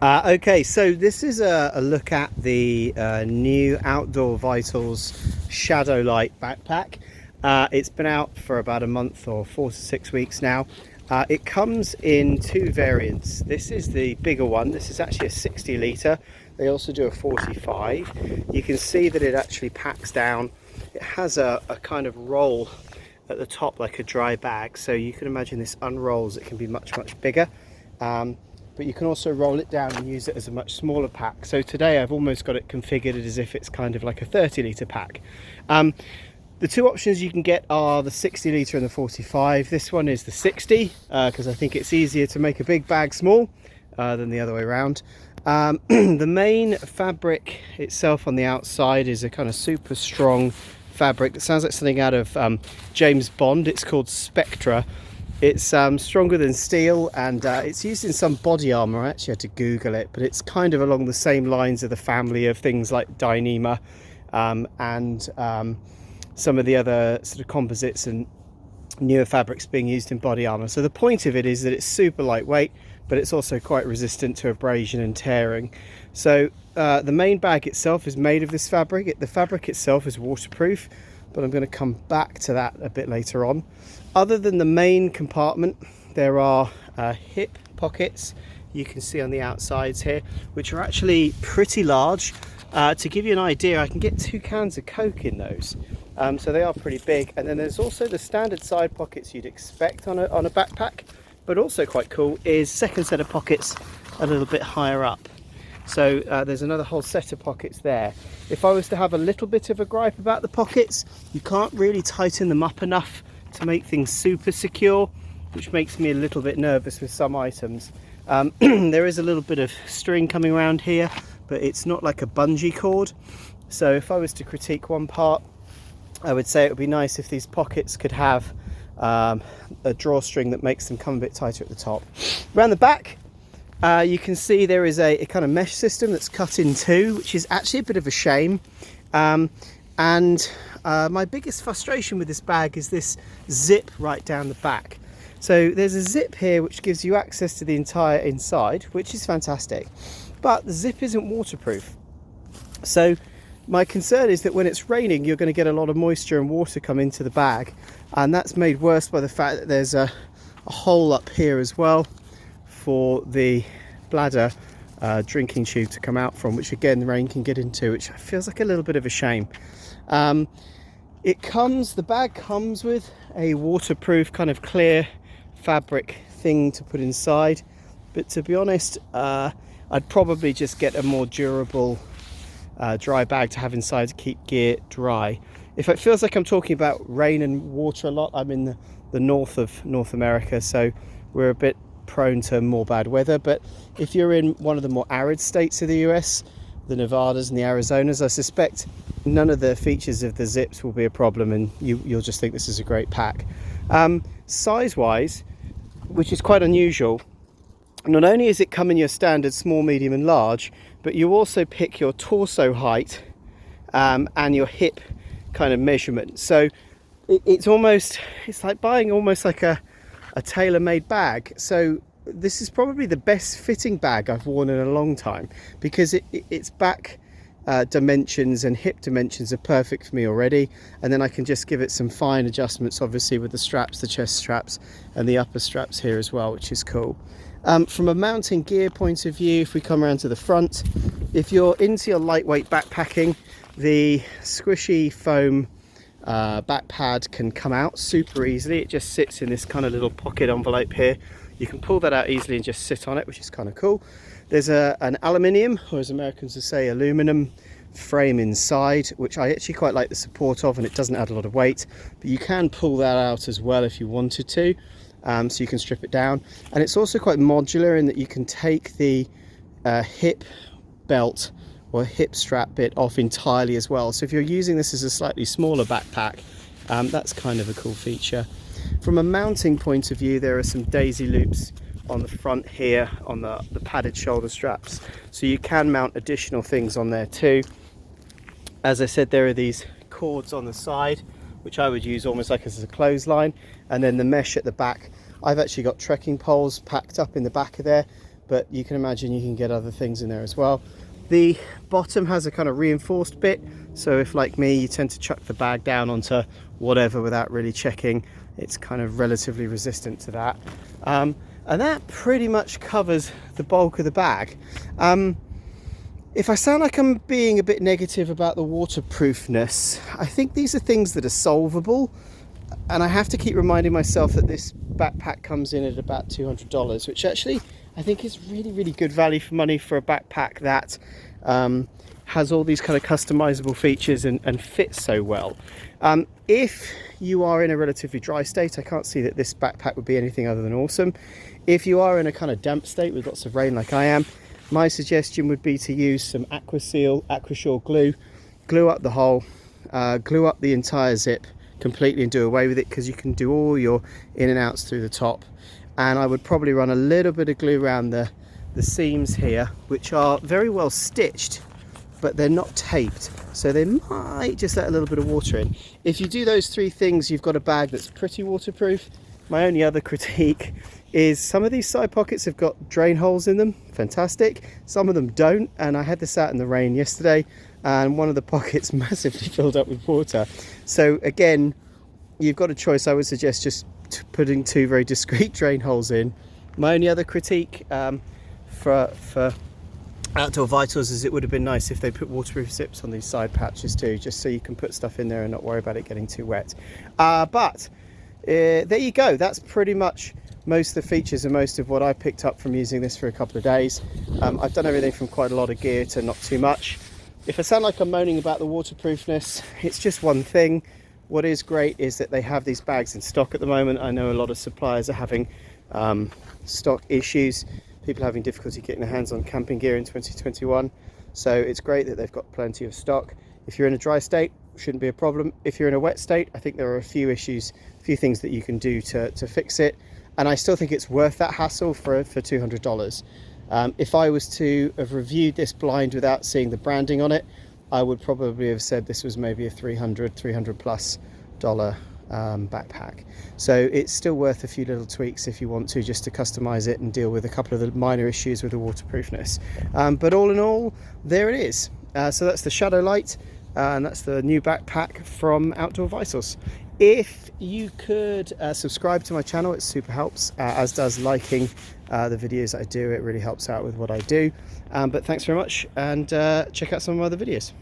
Okay, so this is a look at the new Outdoor Vitals Shadowlight backpack. It's been out for about a month or 4 to 6 weeks now. It comes in two variants. This is the bigger one. This is actually a 60 litre. They also do a 45. You can see that it actually packs down. It has a kind of roll at the top like a dry bag, so you can imagine this unrolls. It can be much bigger. But you can also roll it down and use it as a much smaller pack. So today I've almost got it configured as if it's kind of like a 30 litre pack. The two options you can get are the 60 litre and the 45. This one is the 60 because I think it's easier to make a big bag small than the other way around. The main fabric itself on the outside is a kind of super strong fabric that sounds like something out of James Bond. It's called Spectra. It's stronger than steel, and it's used in some body armor. I actually had to Google it, but it's kind of along the same lines of the family of things like Dyneema and some of the other sort of composites and newer fabrics being used in body armor. So the point of it is that it's super lightweight, but it's also quite resistant to abrasion and tearing. So the main bag itself is made of this fabric. The fabric itself is waterproof, but I'm going to come back to that a bit later on. Other than the main compartment, there are hip pockets you can see on the outsides here, which are actually pretty large. To give you an idea, I can get 2 cans of Coke in those, so they are pretty big. And then there's also the standard side pockets you'd expect on a backpack, but also quite cool is second set of pockets a little bit higher up. So there's another whole set of pockets there. If I was to have a little bit of a gripe about the pockets, you can't really tighten them up enough to make things super secure, which makes me a little bit nervous with some items. There is a little bit of string coming around here, but it's not like a bungee cord. So if I was to critique one part, I would say it would be nice if these pockets could have a drawstring that makes them come a bit tighter at the top. Around the back, you can see there is a kind of mesh system that's cut in two, which is actually a bit of a shame. My biggest frustration with this bag is this zip right down the back. So there's a zip here which gives you access to the entire inside, which is fantastic, but the zip isn't waterproof. So my concern is that when it's raining, you're going to get a lot of moisture and water come into the bag, and that's made worse by the fact that there's a hole up here as well for the bladder drinking tube to come out from, which again the rain can get into, which feels like a little bit of a shame. The bag comes with a waterproof kind of clear fabric thing to put inside, but to be honest, I'd probably just get a more durable dry bag to have inside to keep gear dry. If it feels like I'm talking about rain and water a lot, I'm in the north of North America, so we're a bit prone to more bad weather. But if you're in one of the more arid states of the US, the Nevadas and the Arizonas, I suspect none of the features of the zips will be a problem, and you'll just think this is a great pack. Size wise, which is quite unusual, not only is it come in your standard small, medium and large, but you also pick your torso height and your hip kind of measurement. So it's like buying almost like a tailor-made bag. So this is probably the best fitting bag I've worn in a long time, because its back dimensions and hip dimensions are perfect for me already, and then I can just give it some fine adjustments, obviously with the straps, the chest straps and the upper straps here as well, which is cool. From a mounting gear point of view, if we come around to the front, if you're into your lightweight backpacking, the squishy foam back pad can come out super easily. It just sits in this kind of little pocket envelope here. You can pull that out easily and just sit on it, which is kind of cool. There's an aluminium, or as Americans would say, aluminum frame inside, which I actually quite like the support of, and it doesn't add a lot of weight, but you can pull that out as well if you wanted to, so you can strip it down. And it's also quite modular in that you can take the hip belt or hip strap bit off entirely as well. So if you're using this as a slightly smaller backpack, that's kind of a cool feature. From a mounting point of view, there are some daisy loops on the front here on the padded shoulder straps, so you can mount additional things on there too. As I said, there are these cords on the side, which I would use almost like as a clothesline, and then the mesh at the back. I've actually got trekking poles packed up in the back of there, but you can imagine you can get other things in there as well. The bottom has a kind of reinforced bit, so if, like me, you tend to chuck the bag down onto whatever without really checking, it's kind of relatively resistant to that. And that pretty much covers the bulk of the bag. If I sound like I'm being a bit negative about the waterproofness, I think these are things that are solvable, and I have to keep reminding myself that this backpack comes in at about $200, which actually I think is really, really good value for money for a backpack that has all these kind of customizable features and fits so well. If you are in a relatively dry state, I can't see that this backpack would be anything other than awesome. If you are in a kind of damp state with lots of rain like I am, my suggestion would be to use some Aquashore glue up the hole, glue up the entire zip completely and do away with it, because you can do all your in and outs through the top. And I would probably run a little bit of glue around the seams here, which are very well stitched, but they're not taped, so they might just let a little bit of water in. If you do those three things, you've got a bag that's pretty waterproof. My only other critique is some of these side pockets have got drain holes in them. Fantastic. Some of them don't, and I had this out in the rain yesterday, and one of the pockets massively filled up with water. So again, you've got a choice. I would suggest just putting two very discreet drain holes in. My only other critique for Outdoor Vitals is it would have been nice if they put waterproof zips on these side patches too, just so you can put stuff in there and not worry about it getting too wet. But there you go. That's pretty much most of the features and most of what I picked up from using this for a couple of days. I've done everything from quite a lot of gear to not too much. If I sound like I'm moaning about the waterproofness, it's just one thing. What is great is that they have these bags in stock at the moment. I know a lot of suppliers are having stock issues, people having difficulty getting their hands on camping gear in 2021. So it's great that they've got plenty of stock. If you're in a dry state, shouldn't be a problem. If you're in a wet state, I think there are a few things that you can do to fix it. And I still think it's worth that hassle for $200. If I was to have reviewed this blind without seeing the branding on it, I would probably have said this was maybe a $300 plus backpack. So it's still worth a few little tweaks if you want to, just to customize it and deal with a couple of the minor issues with the waterproofness. But all in all, there it is. So that's the Shadowlight, and that's the new backpack from Outdoor Vitals. If you could subscribe to my channel, it super helps, as does liking the videos that I do. It really helps out with what I do. But thanks very much, and check out some of my other videos.